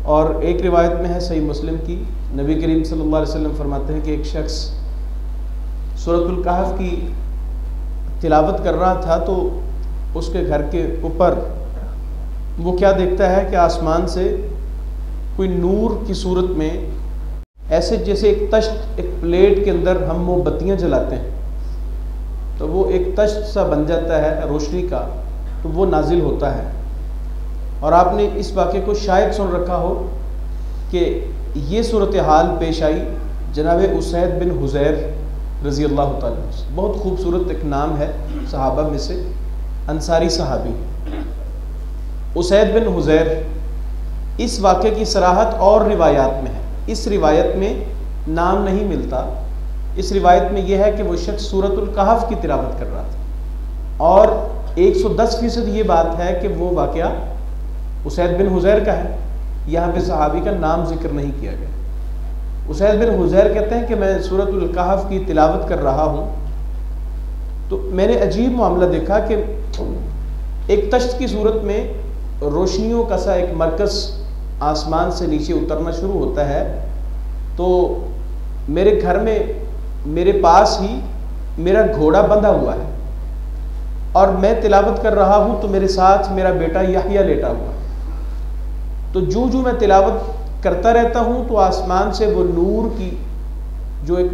और एक रिवायत में है सही मुस्लिम की, नबी करीम सल्लल्लाहु अलैहि वसल्लम फरमाते हैं कि एक शख्स सूरतुल कहफ की तिलावत कर रहा था तो उसके घर के ऊपर वो क्या देखता है कि आसमान से कोई नूर की सूरत में, ऐसे जैसे एक तश्त, एक प्लेट के अंदर हम मोमबत्तियाँ जलाते हैं तो वो एक तश्त सा बन जाता है रोशनी का, तो वो नाजिल होता है। और आपने इस वाक़े को शायद सुन रखा हो कि ये सूरत हाल पेश आई जनाब उसैद बिन हुज़ैर रज़ी अल्लाह ताला अन्हु। बहुत खूबसूरत एक नाम है सहाबा में से, अंसारी सहाबी उसैद बिन हुज़ैर। इस वाक़े की सराहत और रिवायात में है। इस रिवायत में नाम नहीं मिलता, इस रिवायत में यह है कि वो शख्स सूरतुल कहफ की तिलावत कर रहा था और 110% ये बात है कि वो वाक़या उसैद बिन हुज़ैर का है। यहाँ पे सहाबी का नाम जिक्र नहीं किया गया। उसैद बिन हुज़ैर कहते हैं कि मैं सूरतुल कहफ की तिलावत कर रहा हूँ तो मैंने अजीब मामला देखा कि एक तश्त की सूरत में रोशनियों का सा एक मरकज़ आसमान से नीचे उतरना शुरू होता है। तो मेरे घर में मेरे पास ही मेरा घोड़ा बंधा हुआ है और मैं तिलावत कर रहा हूँ तो मेरे साथ मेरा बेटा यहया लेटा हुआ है। तो जो मैं तिलावत करता रहता हूँ तो आसमान से वो नूर की जो एक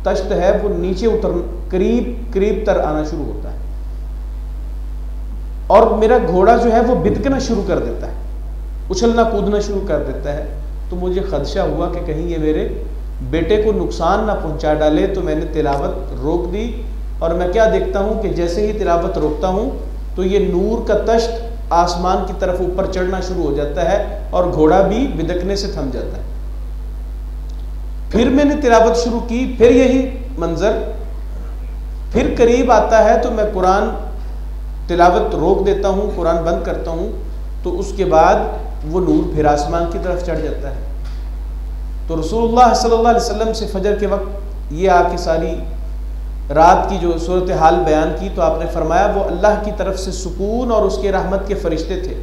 तश्त है वो नीचे उतर करीब तर आना शुरू होता है और मेरा घोड़ा जो है वो बिदकना शुरू कर देता है, उछलना कूदना शुरू कर देता है। तो मुझे खदशा हुआ कि कहीं ये मेरे बेटे को नुकसान ना पहुंचा डाले, तो मैंने तिलावत रोक दी। और मैं क्या देखता हूँ कि जैसे ही तिलावत रोकता हूँ तो ये नूर का तश्त आसमान की तरफ ऊपर चढ़ना शुरू हो जाता है और घोड़ा भी बिदकने से थम जाता है। फिर मैंने तिलावत शुरू की, फिर यही मंजर, फिर करीब आता है तो मैं कुरान तिलावत रोक देता हूँ, कुरान बंद करता हूँ, तो उसके बाद वो नूर फिर आसमान की तरफ चढ़ जाता है। तो रसूलुल्लाह सल्लल्लाहु अलैहि वसल्लम से फजर के वक्त ये आके सारी रात की जो सूरत हाल बयान की तो आपने फरमाया वो अल्लाह की तरफ से सुकून और उसके रहमत के फरिश्ते थे।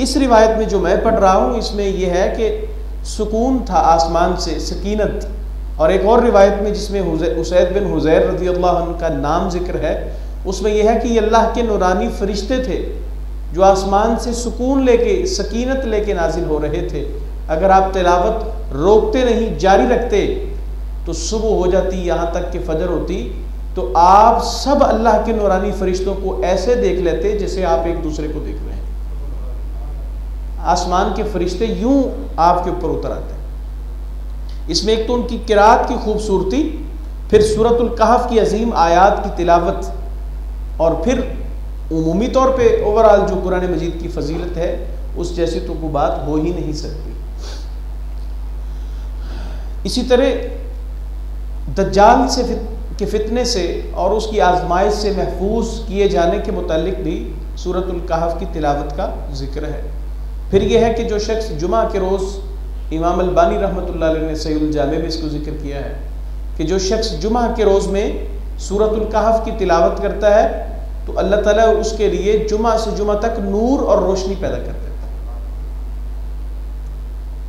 इस रिवायत में जो मैं पढ़ रहा हूँ इसमें यह है कि सुकून था आसमान से, सकीनत। और एक और रिवायत में जिसमें उसैद बिन हुज़ैर रज़ी अल्लाह अन्हु का नाम जिक्र है उसमें यह है कि ये अल्लाह के नूरानी फरिश्ते थे जो आसमान से सुकून लेके, सकीनत लेके नाजिल हो रहे थे। अगर आप तिलावत रोकते नहीं, जारी रखते तो सुबह हो जाती, यहाँ तक कि फजर होती, तो आप सब अल्लाह के नूरानी फरिश्तों को ऐसे देख लेते जैसे आप एक दूसरे को देख रहे हैं। आसमान के फरिश्ते यूं आपके ऊपर उतर आते हैं। इसमें एक तो उनकी किरात की खूबसूरती, फिर सूरतुल कहफ की अजीम आयात की तिलावत, और फिर उमूमी तौर पे ओवरऑल जो कुरान मजीद की फजीलत है उस जैसी तो कोई बात हो ही नहीं सकती। इसी तरह दज्जाल के फितने से और उसकी आजमाइश से महफूज किए जाने के मुतालिक भी सूरतुल कहफ की तिलावत का जिक्र है। फिर यह है कि जो शख्स जुमा के रोज़, इमाम अलबानी रहमतुल्लाह अलैह ने सहीहुल जामे में इसको जिक्र किया है कि जो शख्स जुमा के रोज़ में सूरतुल कहफ की तिलावत करता है तो अल्लाह ताला उसके लिए जुमा से जुमा तक नूर और रोशनी पैदा कर देता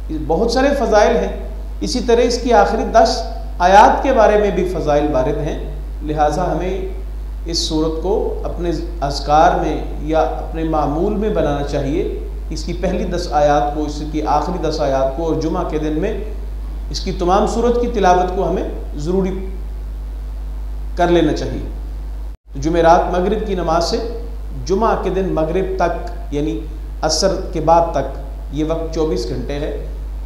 है। बहुत सारे फ़ज़ाइल हैं। इसी तरह इसकी आखिरी 10 आयात के बारे में भी फ़ज़ाइल वारिद हैं। लिहाजा हमें इस सूरत को अपने अज़कार में या अपने मामूल में बनाना चाहिए। इसकी पहली 10 आयात को, इसकी आखिरी 10 आयात को और जुमा के दिन में इसकी तमाम सूरत की तिलावत को हमें ज़रूरी कर लेना चाहिए। जुमेरात मगरिब की नमाज से जुमा के दिन मगरिब तक यानी असर के बाद तक, ये वक्त 24 घंटे है।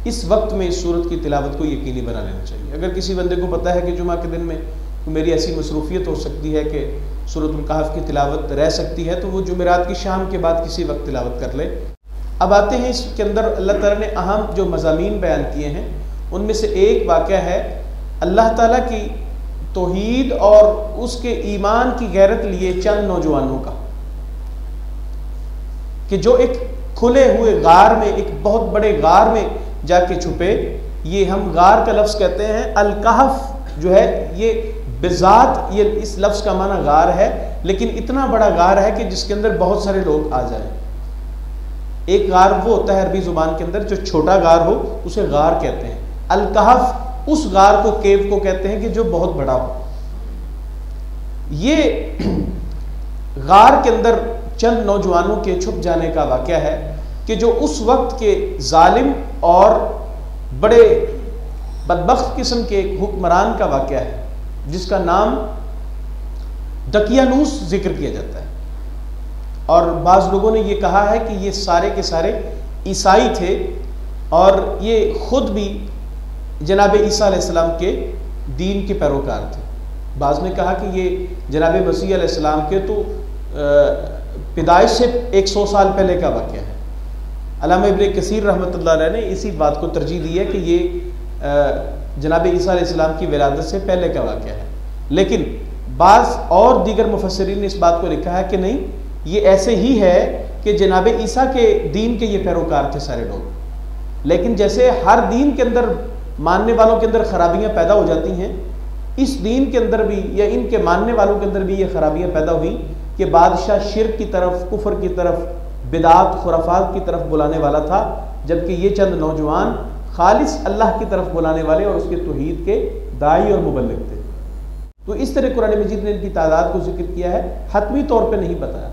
इस वक्त में इस सूरत की तिलावत को यकीनी बना लेना चाहिए। अगर किसी बंदे को पता है कि जुमा के दिन में मेरी ऐसी मसरूफियत हो सकती है कि सूरतुल कहफ की तिलावत रह सकती है तो वो जुमेरात की शाम के बाद किसी वक्त तिलावत कर ले। अब आते हैं इसके अंदर अल्लाह ताला ने अहम जो मज़ामीन बयान किए हैं उनमें से एक वाक़या है अल्लाह ताला की तौहीद और उसके ईमान की गैरत लिए चंद नौजवानों का, कि जो एक खुले हुए गार में, एक बहुत बड़े गार में जाके छुपे। ये हम गार का लफ्ज़ कहते हैं, अल कहफ जो है ये बिज़ात, ये इस लफ्ज़ का माना गार है, लेकिन इतना बड़ा गार है कि जिसके अंदर बहुत सारे लोग आ जाए। एक गार वो होता है अरबी जुबान के अंदर जो छोटा गार हो, उसे गार कहते हैं। अल कहफ उस गार को, केव को कहते हैं कि जो बहुत बड़ा हो। ये गार के अंदर चंद नौजवानों के छुप जाने का वाकया है कि जो उस वक्त के जालिम और बड़े बदबख्त किस्म के एक हुक्मरान का वाकया है, जिसका नाम दकियानूस जिक्र किया जाता है। और बाज़ लोगों ने यह कहा है कि ये सारे के सारे ईसाई थे और ये खुद भी जनाब ईसा अलैहिस्सलाम के दीन के पैरोकार थे। बाज़ ने कहा कि ये जनाब मसीह अलैहिस्सलाम के तो पैदाइश से 100 साल पहले का वाकया है। अल्लामा इब्न कसीर रहमतुल्लाह अलैह ने इसी बात को तरजीह दी है कि ये जनाब ईसा अलैहिस्सलाम की विलादत से पहले का वाकया है। लेकिन बाज़ और दीगर मुफस्सिरीन ने इस बात को लिखा है कि नहीं, ये ऐसे ही है कि जनाब ईसा के दीन के ये पैरोकार थे सारे लोग। लेकिन जैसे हर दीन के अंदर मानने वालों के अंदर खराबियाँ पैदा हो जाती हैं, इस दीन के अंदर भी या इनके मानने वालों के अंदर भी ये खराबियाँ पैदा हुई कि बादशाह शिर्क की तरफ, कुफर की तरफ, बिदात खुराफात की तरफ बुलाने वाला था, जबकि ये चंद नौजवान खालिस अल्लाह की तरफ बुलाने वाले और उसके तौहीद के दाई और मुबल्लिग थे। तो इस तरह कुरान मजीद ने इनकी तादाद को जिक्र किया है, हतमी तौर पे नहीं बताया।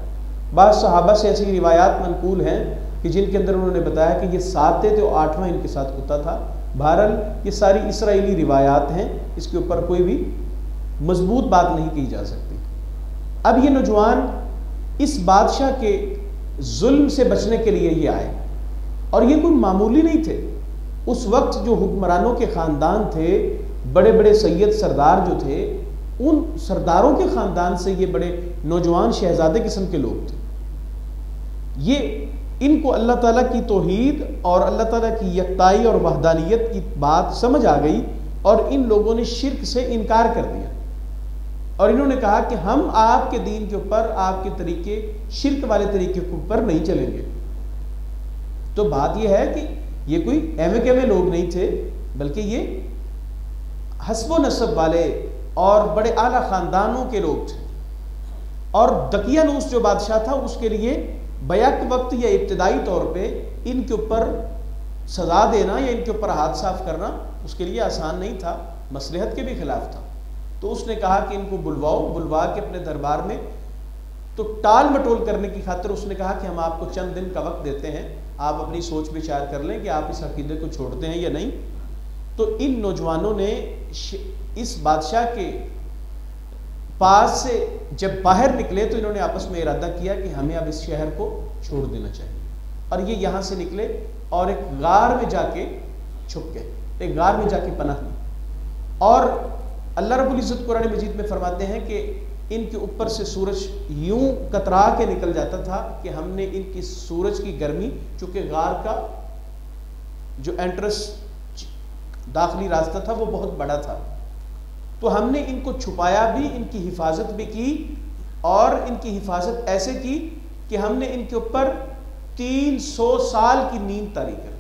बाज़ सहाबा से ऐसी रिवायात मनकूल हैं कि जिनके अंदर उन्होंने बताया कि ये 7 थे तो 8वां इनके साथ कुत्ता था। बहरहाल ये सारी इसराइली रिवायात हैं, इसके ऊपर कोई भी मजबूत बात नहीं की जा सकती। अब ये नौजवान इस बादशाह के जुल्म से बचने के लिए ये आए, और ये कोई मामूली नहीं थे। उस वक्त जो हुक्मरानों के ख़ानदान थे, बड़े बड़े सैयद सरदार जो थे, उन सरदारों के ख़ानदान से ये बड़े नौजवान शहजादे किस्म के लोग थे। ये इनको अल्लाह ताला की तौहीद और अल्लाह ताला की यकताई और वहदानियत की बात समझ आ गई और इन लोगों ने शिर्क से इनकार कर दिया और इन्होंने कहा कि हम आपके दीन के ऊपर, आपके तरीके, शिर्क वाले तरीके के ऊपर नहीं चलेंगे। तो बात यह है कि ये कोई एवे केवे लोग नहीं थे, बल्कि ये हस्बो नसब वाले और बड़े आला ख़ानदानों के लोग थे। और दकियानूस जो बादशाह था, उसके लिए बैक वक्त या इब्तदाई तौर पे इनके ऊपर सज़ा देना या इनके ऊपर हाथ साफ करना उसके लिए आसान नहीं था, मसलहत के भी खिलाफ था। तो उसने कहा कि इनको बुलवाओ, बुलवा के अपने दरबार में। तो टाल मटोल करने की खातिर उसने कहा कि हम आपको चंद दिन का वक्त देते हैं, आप अपनी सोच विचार कर लें कि आप इस अकीदे को छोड़ते हैं या नहीं। तो इन नौजवानों ने इस बादशाह के पास से जब बाहर निकले तो इन्होंने आपस में इरादा किया कि हमें अब इस शहर को छोड़ देना चाहिए। और ये यहाँ से निकले और एक गार में जाके छुप गए, एक गार में जाके पनाह ली। और अल्लाह रब्बुल इज़्ज़त कुरान मजीद में फरमाते हैं कि इनके ऊपर से सूरज यूं कतरा के निकल जाता था कि हमने इनकी सूरज की गर्मी, चूंकि गार का जो एंट्रेंस दाखिली रास्ता था वो बहुत बड़ा था, तो हमने इनको छुपाया भी, इनकी हिफाजत भी की और इनकी हिफाजत ऐसे की कि हमने इनके ऊपर 300 साल की नींद तारी कर दी।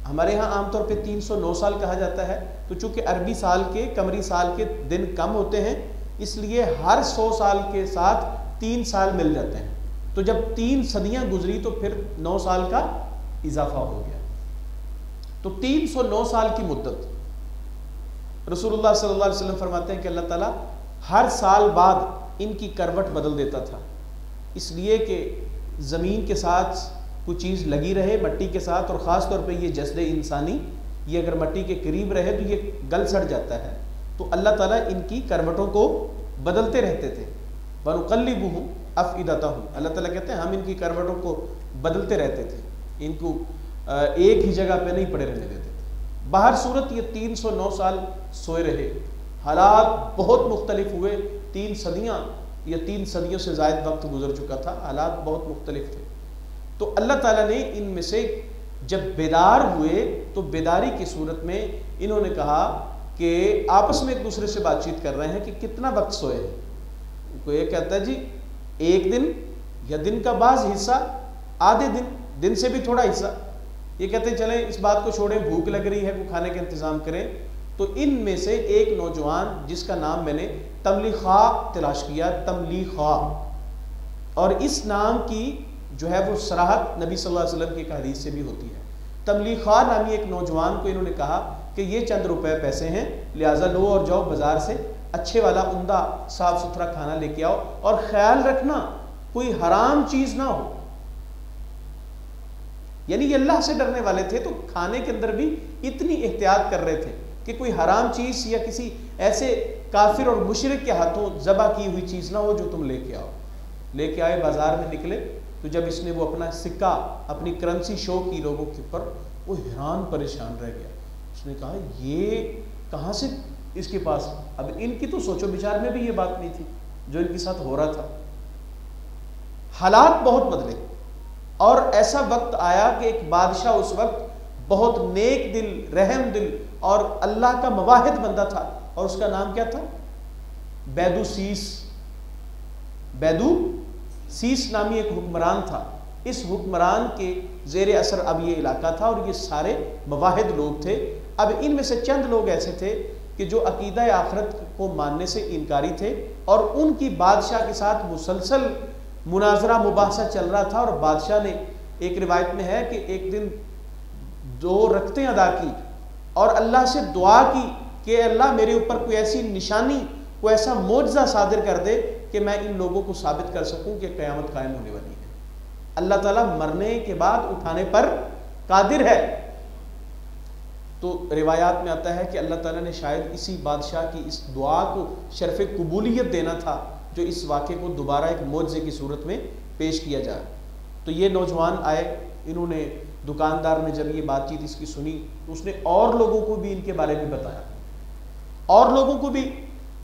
हमारे यहाँ आमतौर पे 309 साल कहा जाता है, तो चूंकि अरबी साल के, कमरी साल के दिन कम होते हैं, इसलिए हर 100 साल के साथ 3 साल मिल जाते हैं। तो जब 3 सदियां गुजरी तो फिर 9 साल का इजाफा हो गया। तो 309 साल की मुद्दत रसूलुल्लाह सल्लल्लाहु अलैहि वसल्लम फरमाते हैं कि अल्लाह ताला हर साल बाद इनकी करवट बदल देता था, इसलिए कि ज़मीन के साथ कोई चीज़ लगी रहे, मट्टी के साथ, और ख़ास तौर पे ये जस्दे इंसानी, ये अगर मट्टी के करीब रहे तो ये गल सड़ जाता है। तो अल्लाह ताला इनकी करवटों को बदलते रहते थे। वनुक़ल्लिबुहुम अफ़इदतहुम, अल्लाह ताला कहते हैं हम इनकी करवटों को बदलते रहते थे, इनको एक ही जगह पे नहीं पड़े रहने देते थे। बाहर सूरत ये 309 साल सोए रहे, हालात बहुत मुख्तलिफ हुए। 3 सदियाँ या 3 सदियों से ज़ायद वक्त गुजर चुका था, हालात बहुत मुख्तलिफ थे। तो अल्लाह ताला ने इनमें से जब बेदार हुए तो बेदारी की सूरत में इन्होंने कहा कि आपस में एक दूसरे से बातचीत कर रहे हैं कि कितना वक्त सोए हैं। कोई ये कहता है जी 1 दिन या दिन का बाज़ हिस्सा, आधे दिन से भी थोड़ा हिस्सा। ये कहते हैं चलें इस बात को छोड़ें, भूख लग रही है, को खाने का इंतज़ाम करें। तो इनमें से एक नौजवान जिसका नाम मैंने तमलीखा तलाश किया, तमलीखा, और इस नाम की जो है वो सराहत नबी सल्लल्लाहु अलैहि वसल्लम की एक हदीस से भी होती है। तमलीखा नामी एक नौजवान को इन्होंने कहा कि ये चंद रुपए पैसे हैं, लिहाजा लो और जाओ बाजार से अच्छे वाला उम्दा साफ सुथरा खाना लेके आओ, और ख्याल रखना कोई हराम चीज ना हो। यानी ये अल्लाह से डरने वाले थे, तो खाने के अंदर भी इतनी एहतियात कर रहे थे कि कोई हराम चीज या किसी ऐसे काफिर और मुशरिक के हाथों जबा की हुई चीज ना हो जो तुम लेके आओ। लेके आए, बाजार में निकले, तो जब इसने वो अपना सिक्का, अपनी करेंसी शो की लोगों के ऊपर, वो हैरान परेशान रह गया। उसने कहा ये कहाँ से इसके पास? अब इनकी तो सोचो विचार में भी ये बात नहीं थी जो इनके साथ हो रहा था। हालात बहुत बदले और ऐसा वक्त आया कि एक बादशाह उस वक्त बहुत नेक दिल, रहम दिल और अल्लाह का मवाहिद बंदा था, और उसका नाम क्या था? बैदूसीस। बैदूसीस नामी एक हुक्मरान था। इस हुक्मरान के जेर असर अब ये इलाका था और ये सारे मवाहिद लोग थे। अब इनमें से चंद लोग ऐसे थे कि जो अकीदा आखिरत को मानने से इनकारी थे, और उनकी बादशाह के साथ मुसलसल मुनाजरा मुबाहसा चल रहा था। और बादशाह ने, एक रिवायत में है कि एक दिन 2 रकतें अदा की और अल्लाह से दुआ की कि अल्लाह मेरे ऊपर कोई ऐसी निशानी, कोई ऐसा मोजज़ा सादिर कर दे कि मैं इन लोगों को साबित कर सकूं कि क़यामत कायम होने वाली है। अल्लाह ताला मरने के बाद उठाने पर कादिर है। तो रिवायात में आता है कि अल्लाह ताला ने शायद इसी बादशाह की इस दुआ को शर्फ़ कबूलियत देना था, जो इस वाक़े को दोबारा एक मोजज़े की सूरत में पेश किया जाए। तो ये नौजवान आए, इन्होंने, दुकानदार ने जब ये बातचीत इसकी सुनी तो उसने और लोगों को भी इनके बारे में बताया, और लोगों को भी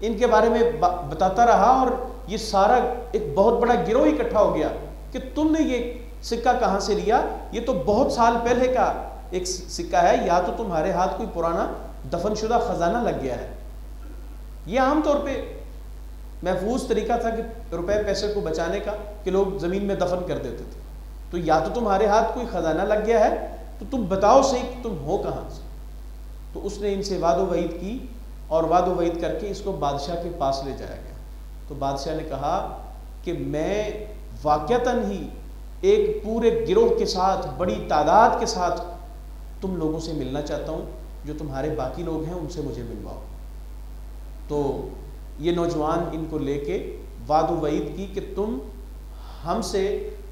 इनके बारे में बताता रहा, और ये सारा एक बहुत बड़ा गिरोह इकट्ठा हो गया कि तुमने ये सिक्का कहाँ से लिया? ये तो बहुत साल पहले का एक सिक्का है, या तो तुम्हारे हाथ कोई पुराना दफनशुदा खजाना लग गया है। ये आमतौर पे महफूज तरीका था कि रुपए पैसे को बचाने का, कि लोग जमीन में दफन कर देते थे। तो या तो तुम्हारे हाथ कोई खजाना लग गया है, तो तुम बताओ सही कि तुम हो कहाँ से। तो उसने इनसे वादो वईद की, और वादो वईद करके इसको बादशाह के पास ले जाया गया। तो बादशाह ने कहा कि मैं वाक़तन ही एक पूरे गिरोह के साथ, बड़ी तादाद के साथ तुम लोगों से मिलना चाहता हूँ, जो तुम्हारे बाकी लोग हैं उनसे मुझे मिलवाओ। तो ये नौजवान इनको लेके वादो वईद की कि तुम हमसे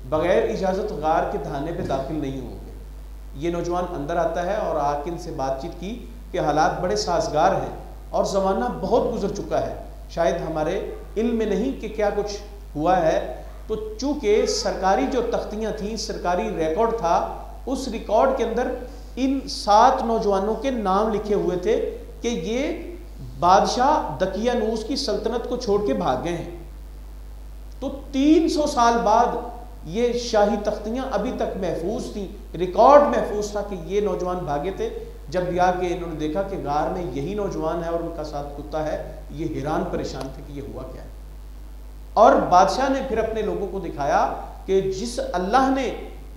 बग़ैर इजाज़त गार के थाने पे दाखिल नहीं होंगे। ये नौजवान अंदर आता है और आके इनसे बातचीत की कि हालात बड़े साजगार हैं और ज़माना बहुत गुजर चुका है, शायद हमारे इल्म में नहीं कि क्या कुछ हुआ है। तो चूँकि सरकारी जो तख्तियाँ थीं, सरकारी रिकॉर्ड था, उस रिकॉर्ड के अंदर इन 7 नौजवानों के नाम लिखे हुए थे कि ये बादशाह दकियानूस की सल्तनत को छोड़ के भाग गए हैं। तो 300 साल बाद ये शाही तख्तियाँ अभी तक महफूज थी, रिकॉर्ड महफूज था कि ये नौजवान भागे थे। जब भी आके इन्होंने देखा कि गार में यही नौजवान है और उनका साथ कुत्ता है, ये हैरान परेशान थे कि ये हुआ क्या है। और बादशाह ने फिर अपने लोगों को दिखाया कि जिस अल्लाह ने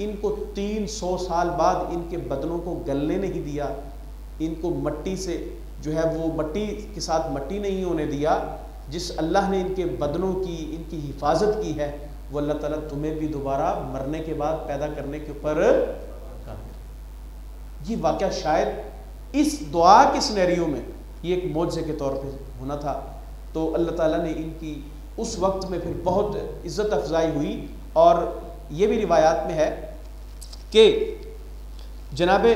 इनको 300 साल बाद इनके बदनों को गलने नहीं दिया, इनको मट्टी से जो है वो मट्टी के साथ मट्टी नहीं होने दिया, जिस अल्लाह ने इनके बदनों की, इनकी हिफाजत की है, वो अल्लाह ताला तुम्हें भी दोबारा मरने के बाद पैदा करने के ऊपर कादिर। ये वाक़या शायद इस दुआ के सिनेरियो में ये एक मौजज़े के तौर पे होना था। तो अल्लाह ताला ने इनकी उस वक्त में फिर बहुत इज़्ज़त अफजाई हुई। और ये भी रिवायात में है कि जनाबे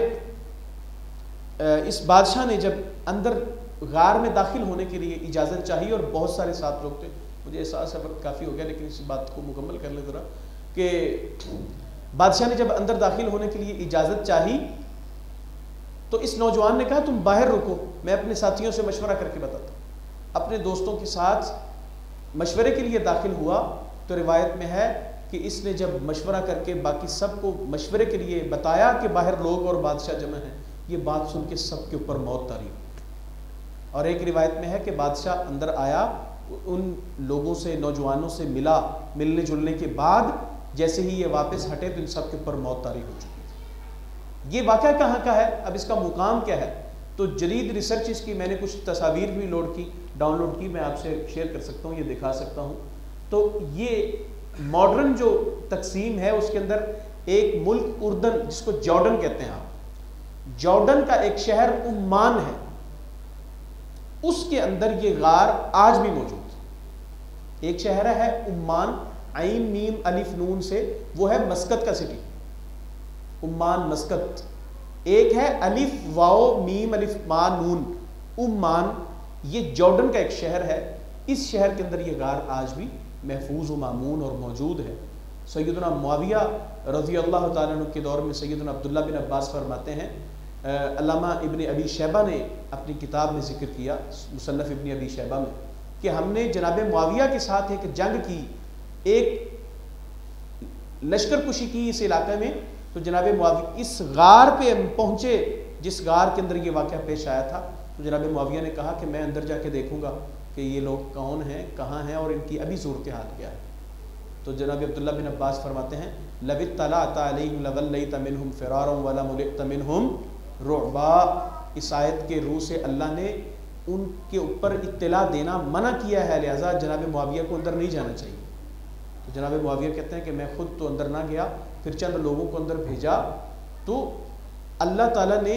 इस बादशाह ने जब अंदर गार में दाखिल होने के लिए इजाज़त चाहिए, और बहुत सारे साथ लोग थे, मुझे एहसास है वक्त काफ़ी हो गया लेकिन इस बात को मुकम्मल कर ले ज़रा, कि बादशाह ने जब अंदर दाखिल होने के लिए इजाज़त चाही तो इस नौजवान ने कहा तुम बाहर रुको, मैं अपने साथियों से मशवरा करके बताता हूँ। अपने दोस्तों के साथ मशवरे के लिए दाखिल हुआ। तो रिवायत में है कि इसने जब मशवरा करके बाकी सबको मशवरे के लिए बताया कि बाहर लोग और बादशाह जमा हैं, ये बात सुन के सबके ऊपर मौत तारी। और एक रिवायत में है कि बादशाह अंदर आया, उन लोगों से, नौजवानों से मिला, मिलने जुलने के बाद जैसे ही ये वापस हटे तो इन सब के ऊपर मौत तारी हो चुकी थी। ये वाक़या कहाँ का है, अब इसका मुकाम क्या है? तो जदीद रिसर्च इसकी मैंने कुछ तस्वीर भी डाउनलोड की, मैं आपसे शेयर कर सकता हूँ, ये दिखा सकता हूँ। तो ये मॉडर्न जो तकसीम है उसके अंदर एक मुल्क उर्दन, जिसको जॉर्डन कहते हैं आप, जॉर्डन का एक शहर उम्मान है, उसके अंदर ये गार आज भी मौजूद। एक शहर है उम्मान, आइन मीम अलिफ नून से, वो है मस्कत का सिटी, उम्मान मस्कत। एक है अलिफ वाओ मीम अलिफ मा नून उम्मान, ये जॉर्डन का एक शहर है। इस शहर के अंदर ये गार आज भी महफूज व मामून और मौजूद है। सैयदना मुआविया रज़ी अल्लाह ताला अन्हु के दौर में सैयदना अब्दुल्ला बिन अब्बास फरमाते हैं, अल्लामा इब्न अबी शैबा ने अपनी किताब में जिक्र किया, मुसन्नफ़ इब्न अबी शैबा में, कि हमने जनाब मुआविया के साथ एक जंग की, एक लश्कर कुशी की इस इलाके में। तो जनाब मुआविया इस गार पे पहुँचे जिस गार के अंदर ये वाक़या पेश आया था। तो जनाब मुआविया ने कहा कि मैं अंदर जाके देखूँगा कि ये लोग कौन हैं, कहाँ हैं और इनकी अभी सूरत हाल क्या है। तो जनाब अब्दुल्ला बिन अब्बास फरमाते हैं, लवित तलाअता अलैहिम लवल्लैता मिनहुम फ़िरारन वला मुलिअता मिनहुम रुअबा। इस आयत के रूह से अल्लाह ने उनके ऊपर इत्तला देना मना किया है, लिहाजा जनाब मुआविया को अंदर नहीं जाना चाहिए। तो जनाब मुआविया कहते हैं कि मैं खुद तो अंदर ना गया, फिर चंद लोगों को अंदर भेजा, तो अल्लाह ताला ने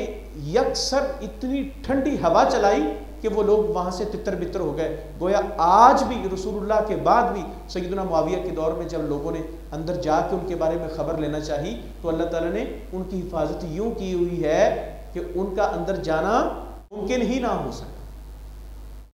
यकसर इतनी ठंडी हवा चलाई कि वो लोग वहाँ से तितर बितर हो गए। गोया आज भी रसूलुल्लाह के बाद भी सैयदना मुआविया के दौर में जब लोगों ने अंदर जाके उनके बारे में ख़बर लेना चाही तो अल्लाह ताला ने उनकी हिफाजत यूँ की हुई है कि उनका अंदर जाना मुमकिन ही ना हो सके।